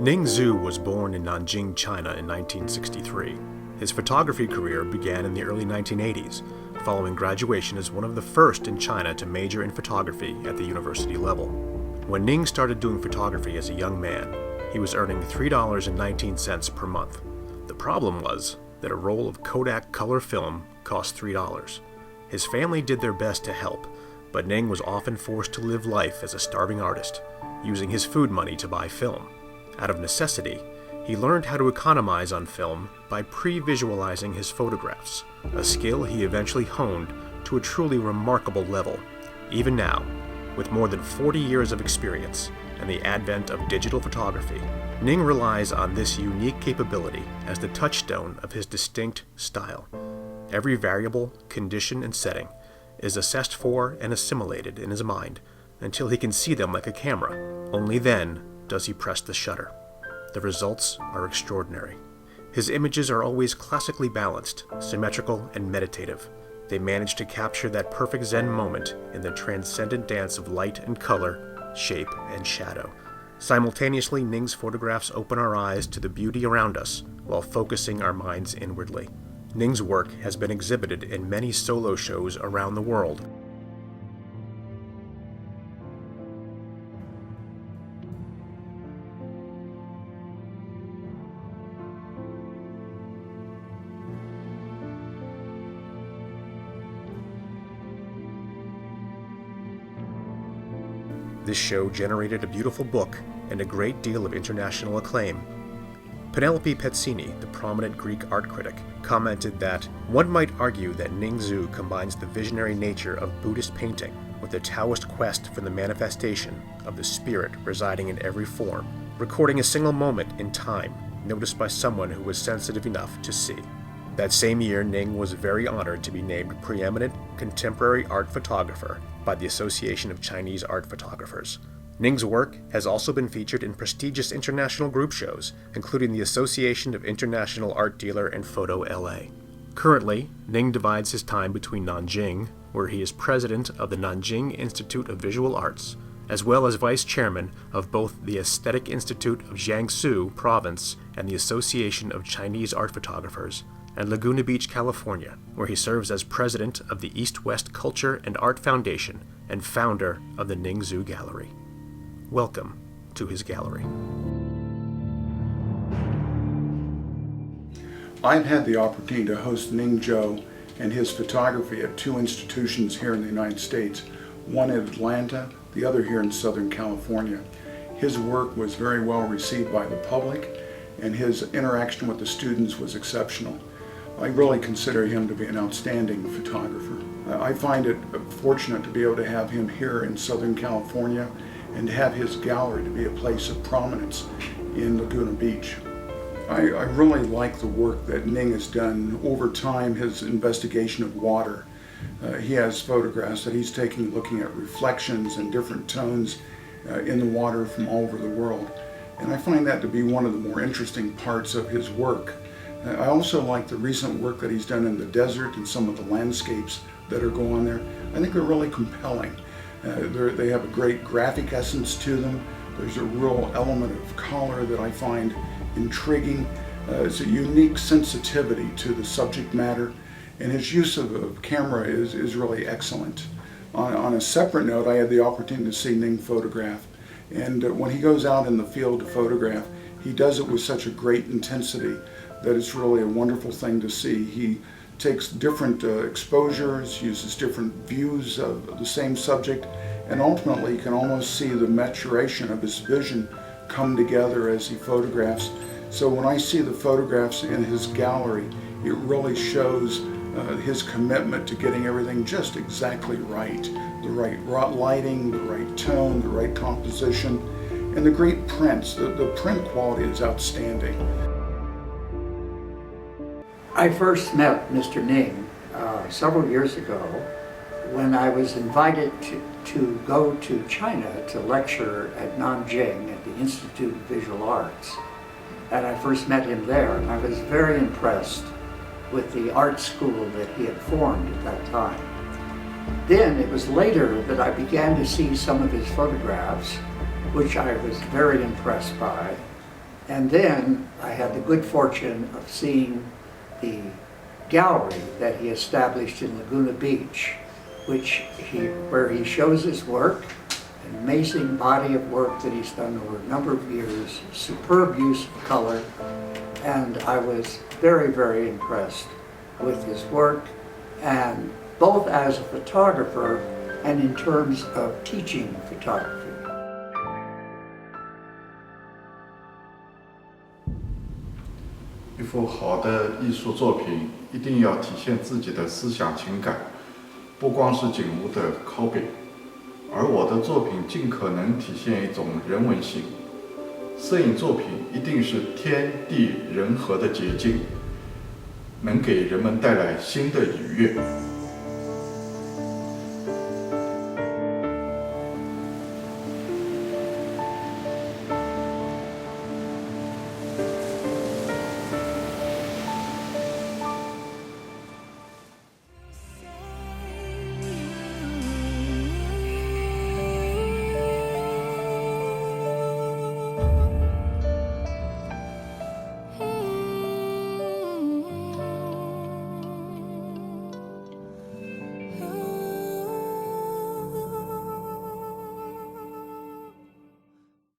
Ning Zhou was born in Nanjing, China in 1963. His photography career began in the early 1980s, following graduation as one of the first in China to major in photography at the university level. When Ning started doing photography as a young man, he was earning $3.19 per month. The problem was that a roll of Kodak color film cost $3. His family did their best to help, but Ning was often forced to live life as a starving artist, using his food money to buy film. Out of necessity, he learned how to economize on film by pre-visualizing his photographs, a skill he eventually honed to a truly remarkable level. Even now, with more than 40 years of experience and the advent of digital photography, Ning relies on this unique capability as the touchstone of his distinct style. Every variable, condition, and setting is assessed for and assimilated in his mind until he can see them like a camera. Only then does he press the shutter. The results are extraordinary. His images are always classically balanced, symmetrical, and meditative. They manage to capture that perfect Zen moment in the transcendent dance of light and color, shape and shadow. Simultaneously, Ning's photographs open our eyes to the beauty around us while focusing our minds inwardly. Ning's work has been exhibited in many solo shows around the world. This show generated a beautiful book and a great deal of international acclaim. Penelope Pezzini, the prominent Greek art critic, commented that one might argue that Ning Zhou combines the visionary nature of Buddhist painting with the Taoist quest for the manifestation of the spirit residing in every form, recording a single moment in time noticed by someone who was sensitive enough to see. That same year, Ning was very honored to be named Preeminent Contemporary Art Photographer by the Association of Chinese Art Photographers. Ning's work has also been featured in prestigious international group shows, including the Association of International Art Dealer and Photo LA. Currently, Ning divides his time between Nanjing, where he is president of the Nanjing Institute of Visual Arts, as well as vice chairman of both the Aesthetic Institute of Jiangsu Province and the Association of Chinese Art Photographers, and Laguna Beach, California, where he serves as president of the East-West Culture and Art Foundation and founder of the Ning Zhou Gallery. Welcome to his gallery. I've had the opportunity to host Ning Zhou and his photography at two institutions here in the United States, one in Atlanta, the other here in Southern California. His work was very well received by the public, and his interaction with the students was exceptional. I really consider him to be an outstanding photographer. I find it fortunate to be able to have him here in Southern California and to have his gallery to be a place of prominence in Laguna Beach. I really like the work that Ning has done over time, his investigation of water. He has photographs that he's taking looking at reflections and different tones in the water from all over the world. And I find that to be one of the more interesting parts of his work. I also like the recent work that he's done in the desert and some of the landscapes that are going on there. I think they're really compelling. They have a great graphic essence to them. There's a real element of color that I find intriguing. It's a unique sensitivity to the subject matter, and his use of camera is really excellent. On a separate note, I had the opportunity to see Ning photograph, and when he goes out in the field to photograph, he does it with such a great intensity that it's really a wonderful thing to see. He takes different exposures, uses different views of the same subject, and ultimately you can almost see the maturation of his vision come together as he photographs. So when I see the photographs in his gallery, it really shows his commitment to getting everything just exactly right. The right lighting, the right tone, the right composition, and the great prints. The print quality is outstanding. I first met Mr. Ning several years ago when I was invited to go to China to lecture at Nanjing at the Institute of Visual Arts. And I first met him there, and I was very impressed with the art school that he had formed at that time. Then it was later that I began to see some of his photographs, which I was very impressed by. And then I had the good fortune of seeing the gallery that he established in Laguna Beach, where he shows his work, an amazing body of work that he's done over a number of years, superb use of color, and I was very, very impressed with his work, and both as a photographer and in terms of teaching photography. 一幅好的艺术作品一定要体现自己的思想情感，不光是景物的 copy， 而我的作品尽可能体现一种人文性。摄影作品一定是天地人和的结晶，能给人们带来新的愉悦。